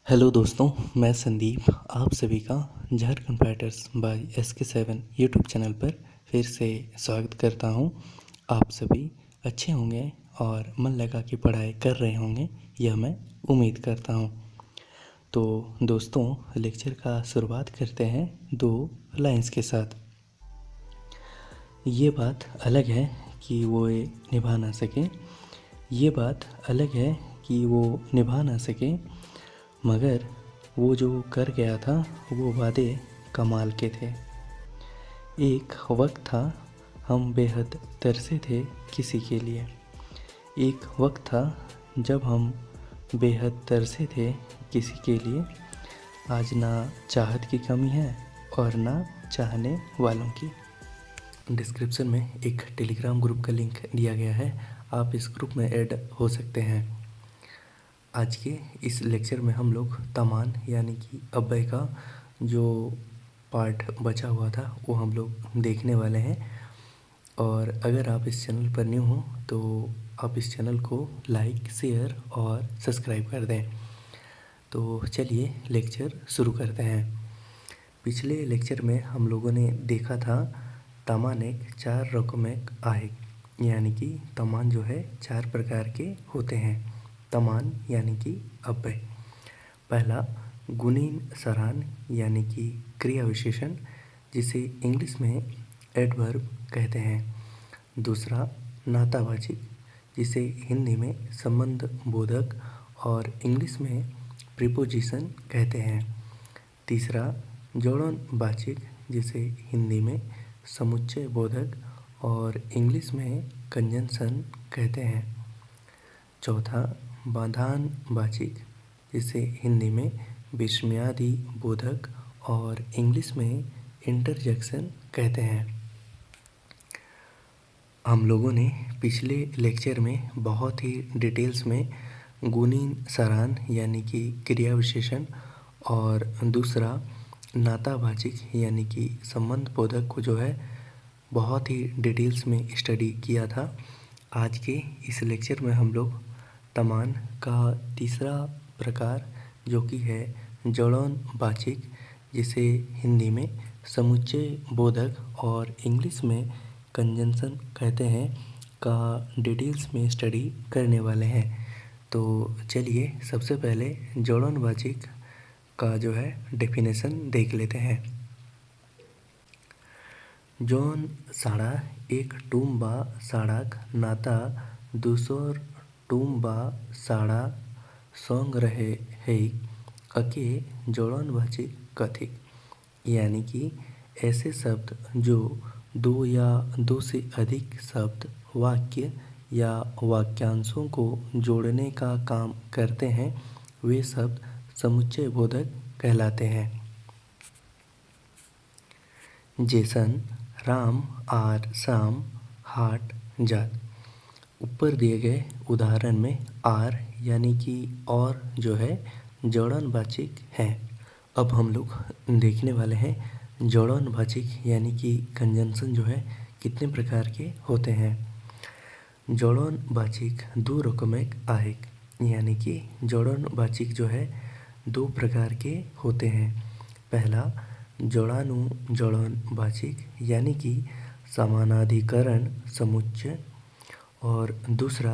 Hello दोस्तों, मैं संदीप आप सभी का Jharkhand fighters by SK7 YouTube channel पर फिर से स्वागत करता हूं। आप सभी अच्छे होंगे और मन लगा के पढ़ाई कर रहे होंगे, यह मैं उम्मीद करता हूं। तो दोस्तों, लेक्चर का शुरुआत करते हैं दो लाइंस के साथ। ये बात अलग है कि वो ये निभा ना सके, ये बात अलग है कि वो निभा ना सके, मगर वो जो कर गया था वो वादे कमाल के थे। एक वक्त था हम बेहद तरसे थे किसी के लिए, एक वक्त था जब हम बेहद तरसे थे किसी के लिए। आज ना चाहत की कमी है और ना चाहने वालों की। डिस्क्रिप्शन में एक टेलीग्राम ग्रुप का लिंक दिया गया है, आप इस ग्रुप में ऐड हो सकते हैं। आज के इस लेक्चर में हम लोग तमान यानी कि अव्यय का जो पार्ट बचा हुआ था वो हम लोग देखने वाले हैं। और अगर आप इस चैनल पर न्यू हो तो आप इस चैनल को लाइक, शेयर और सब्सक्राइब कर दें। तो चलिए लेक्चर शुरू करते हैं। पिछले लेक्चर में हम लोगों ने देखा था तमान एक 4 रकमें आहे, यानी कि तमान जो है 4 प्रकार के होते हैं। तमान यानी कि अव्यय। पहला गुणीन सरान यानी कि क्रिया विशेषण, जिसे इंग्लिश में एडवर्ब कहते हैं। दूसरा नातावाचक, जिसे हिंदी में संबंध बोधक और इंग्लिश में प्रीपोजिशन कहते हैं। तीसरा जोड़नवाचक, जिसे हिंदी में समुच्चय बोधक और इंग्लिश में कंजंक्शन कहते हैं। चौथा बाधानवाचक, जिसे हिंदी में विस्मयादि बोधक और इंग्लिश में इंटरजेक्शन कहते हैं। हम लोगों ने पिछले लेक्चर में बहुत ही डिटेल्स में गुणीन सरान यानी कि क्रिया विशेषण और दूसरा नातावाचक यानी कि संबंध बोधक को जो है बहुत ही डिटेल्स में स्टडी किया था। आज के इस लेक्चर में हम लोग तमान का तीसरा प्रकार जो कि है जोड़नवाचक, जिसे हिंदी में समुच्चय बोधक और इंग्लिश में कंजंक्शन कहते हैं, का डिटेल्स में स्टडी करने वाले हैं। तो चलिए सबसे पहले जोड़नवाचक का जो है डेफिनेशन देख लेते हैं। जोन साड़ा एक टूम बा साड़ाक नाता दूसर टूम बा साड़ा संग रहे है अके जोड़नवाचक कथिक, यानी कि ऐसे शब्द जो दो या दो से अधिक शब्द, वाक्य या वाक्यांशों को जोड़ने का काम करते हैं, वे शब्द समुच्चय बोधक कहलाते हैं। जैसन राम आर शाम हाट जात। ऊपर दिए गए उदाहरण में आर यानी कि और जो है जोड़नवाचक है। अब हम लोग देखने वाले हैं जोड़नवाचक यानी कि कंजंक्शन जो है कितने प्रकार के होते हैं। जोड़नवाचक दो रकमें आहे, यानी कि जोड़नवाचक जो है दो प्रकार के होते हैं। पहला जोड़ानु जोड़नवाचक यानी कि समानाधिकरण समुच्चय, और दूसरा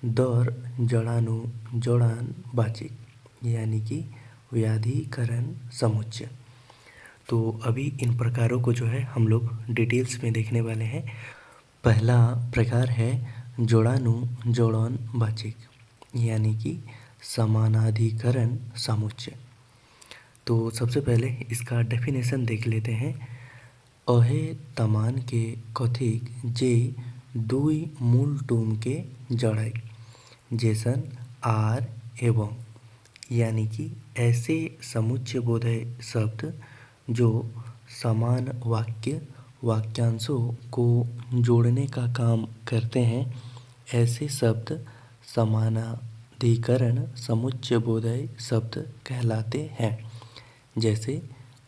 दौर जोड़ानु जोड़नवाचक यानी कि व्याधिकरण समुच्चय। तो अभी इन प्रकारों को जो है हम लोग डिटेल्स में देखने वाले हैं। पहला प्रकार है जोड़ानु जोड़नवाचक यानी कि समानाधिकरण समुच्चय। तो सबसे पहले इसका डेफिनेशन देख लेते हैं। अहे तमान के कथिक जे दुई मूल टूम के जड़ाई, जैसन आर एवं, यानी कि ऐसे समुच्चय बोधक शब्द जो समान वाक्य वाक्यांशों को जोड़ने का काम करते हैं, ऐसे शब्द समानाधिकरण समुच्चय बोधक शब्द कहलाते हैं। जैसे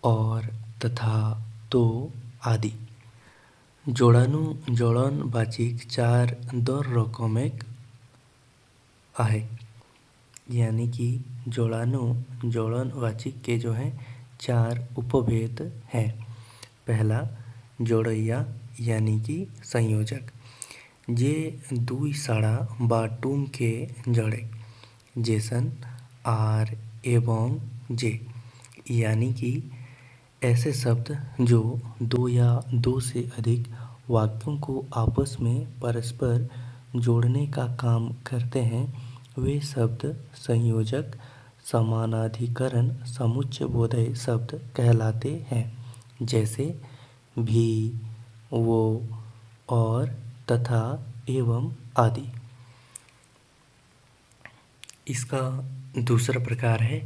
और, तथा, तो आदि। जोड़ानु जोड़नवाचक 4 दौर रकमें आहे। यानी कि जोड़ानु जोड़नवाचिक के जो हैं 4 उपभेद हैं। पहला जोड़ैया यानी कि संयोजक, जे दुई साड़ा बा टूम के जड़े जैसन आर एवं जे, यानी कि ऐसे शब्द जो दो या दो से अधिक वाक्यों को आपस में परस्पर जोड़ने का काम करते हैं, वे शब्द संयोजक समानाधिकरण समुच्चय बोधक शब्द कहलाते हैं। जैसे भी, वो, और, तथा, एवं आदि। इसका दूसरा प्रकार है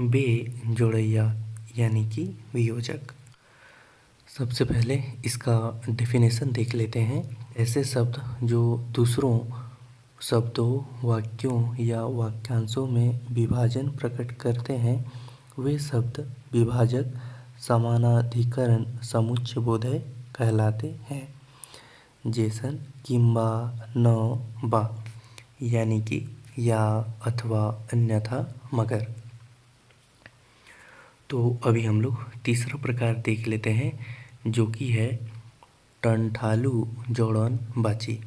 बे जोड़ैया यानी कि वियोजक। सबसे पहले इसका डेफिनेशन देख लेते हैं। ऐसे शब्द जो दूसरों शब्दों, वाक्यों या वाक्यांशों में विभाजन प्रकट करते हैं, वे शब्द विभाजक समानाधिकरण समुच्चय बोधक कहलाते हैं। जैसन किंबा, न, बा, यानी कि या, अथवा, अन्यथा, मगर। तो अभी हम लोग तीसरा प्रकार देख लेते हैं, जो कि है टंठालू जोड़नवाची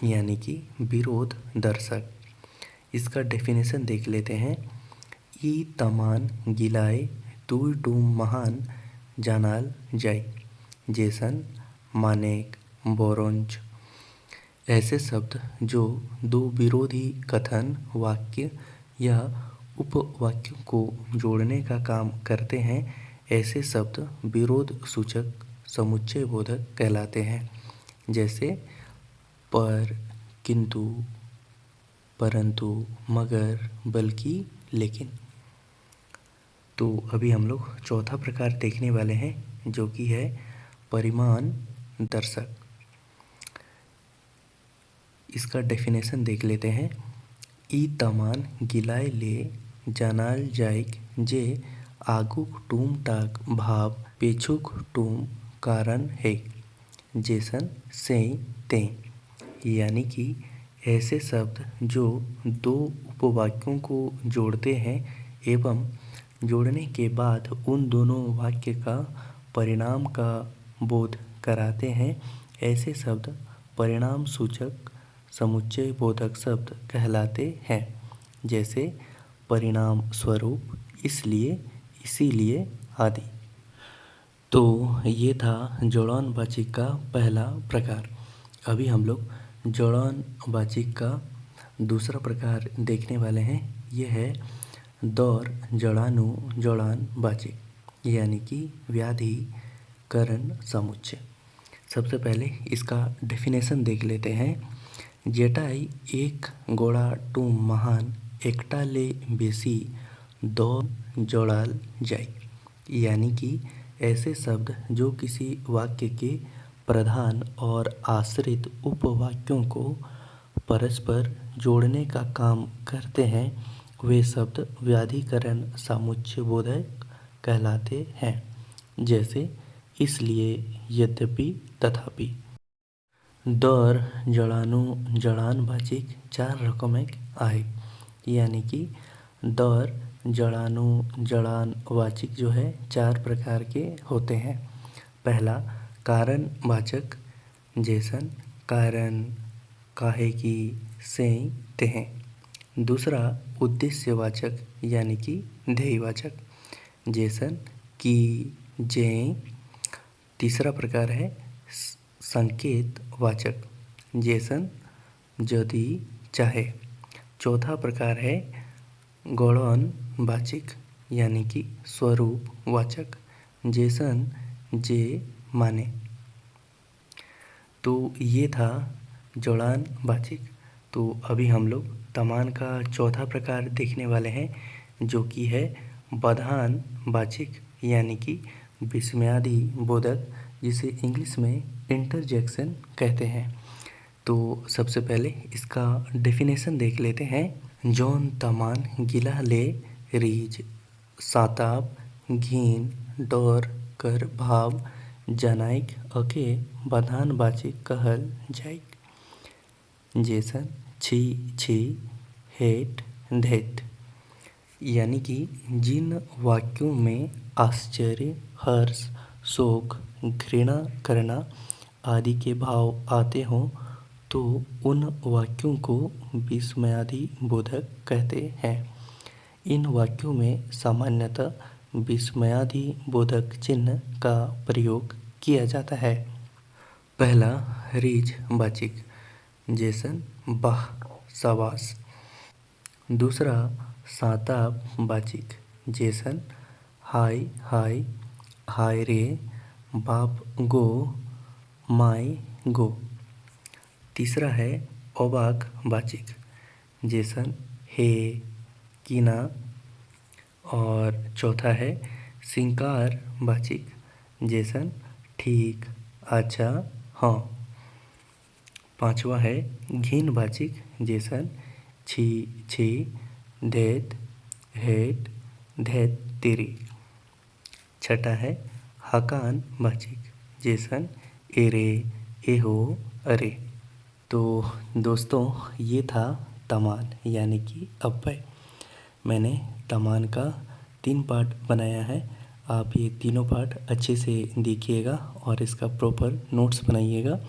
यानी कि विरोध दर्शक। इसका डेफिनेशन देख लेते हैं। ई तमान गिलाए दुई टूम महान जानाल जाय जैसन मानेक, बोरोंज। ऐसे शब्द जो दो विरोधी कथन, वाक्य या उपवाक्यों को जोड़ने का काम करते हैं, ऐसे शब्द विरोध सूचक समुच्चय बोधक कहलाते हैं। जैसे पर, किंतु, परंतु, मगर, बल्कि, लेकिन। तो अभी हम लोग चौथा प्रकार देखने वाले हैं, जो कि है परिमाण दर्शक। इसका डेफिनेशन देख लेते हैं। ई तमान गिलाए ले जानाल जायक जे आगुक टूम टाक भाव पेछुक टूम कारण है जैसन से ते, यानी कि ऐसे शब्द जो दो उपवाक्यों को जोड़ते हैं एवं जोड़ने के बाद उन दोनों वाक्य का परिणाम का बोध कराते हैं, ऐसे शब्द परिणाम सूचक समुच्चय बोधक शब्द कहलाते हैं। जैसे परिणाम स्वरूप, इसलिए, इसीलिए आदि। तो ये था जोड़नवाचिक का पहला प्रकार। अभी हम लोग जोड़नवाचिक का दूसरा प्रकार देखने वाले हैं। यह है दौर जड़ानु जोड़नवाचिक यानी कि व्याधिकरण समुच्चय। सबसे पहले इसका डेफिनेशन देख लेते हैं। जेटाई एक गोड़ा टूम महान एकटा ले बेसी दौर जोड़ाल जाय, यानी कि ऐसे शब्द जो किसी वाक्य के प्रधान और आश्रित उपवाक्यों को परस्पर जोड़ने का काम करते हैं, वे शब्द व्याधिकरण समुच्चय बोधक कहलाते हैं। जैसे इसलिए, यद्यपि, तथापि। दौर जड़ानु जोड़नवाचिक 4 रकमें आहे, यानी कि दौर जड़ानु जोड़नवाचिक जो है 4 प्रकार के होते हैं। पहला कारणवाचक, जैसन कारण, काहे कि, से, तेह। दूसरा उद्देश्यवाचक यानी कि ध्येयवाचक, जैसन कि, जे। तीसरा प्रकार है संकेतवाचक, जैसन यदि, चाहे। चौथा प्रकार है गौणवाचिक यानी कि स्वरूपवाचक, जैसन जे, माने। तो ये था जोड़नवाचिक। तो अभी हम लोग तमान का चौथा प्रकार देखने वाले हैं, जो कि है बधानवाचिक यानी कि विस्मयादि बोधक, जिसे इंग्लिश में इंटरजेक्शन कहते हैं। तो सबसे पहले इसका डेफिनेशन देख लेते हैं। जौन तमान गिला ले रीझ, साताप, घिन, डर कर भाव जनाइक अके बधानवाचिक कहल जाइक। जैसन छी छी, हेट धेट। यानी कि जिन वाक्यों में आश्चर्य, हर्ष, शोक, घृणा करना आदि के भाव आते हों तो उन वाक्यों को विस्मयादि बोधक कहते हैं। इन वाक्यों में सामान्यतः विस्मयादि बोधक चिन्ह का प्रयोग किया जाता है। पहला रीझ वाचिक, जैसन वाह, शाबाश। दूसरा सांताप वाचिक, जैसन हाय हाय, हाय रे, बाप गो, माय गो। तीसरा है अवाक वाचिक, जैसन हे, कीना। और चौथा है सिंकार वाचिक, जैसन ठीक, अच्छा, हाँ। पांचवा है घिन वाचिक, जैसन छी छी, धेत, हेट, धेत तेरी। छठा है हकान वाचिक, जैसन एरे, एहो, अरे। तो दोस्तों ये था तमान यानी कि अव्यय। मैंने तमान का 3 पार्ट बनाया है। आप ये तीनों पार्ट अच्छे से देखिएगा और इसका प्रॉपर नोट्स बनाइएगा,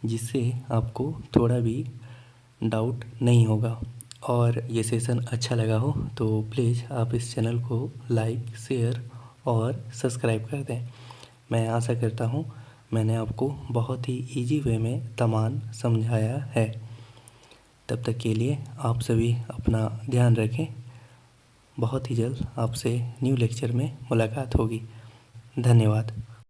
जिससे आपको थोड़ा भी डाउट नहीं होगा। और ये सेशन अच्छा लगा हो तो प्लीज़ आप इस चैनल को लाइक, शेयर और सब्सक्राइब कर दें। मैं आशा करता हूँ मैंने आपको बहुत ही इजी वे में तमान समझाया है। तब तक के लिए आप सभी अपना ध्यान रखें। बहुत ही जल्द आपसे न्यू लेक्चर में मुलाकात होगी। धन्यवाद।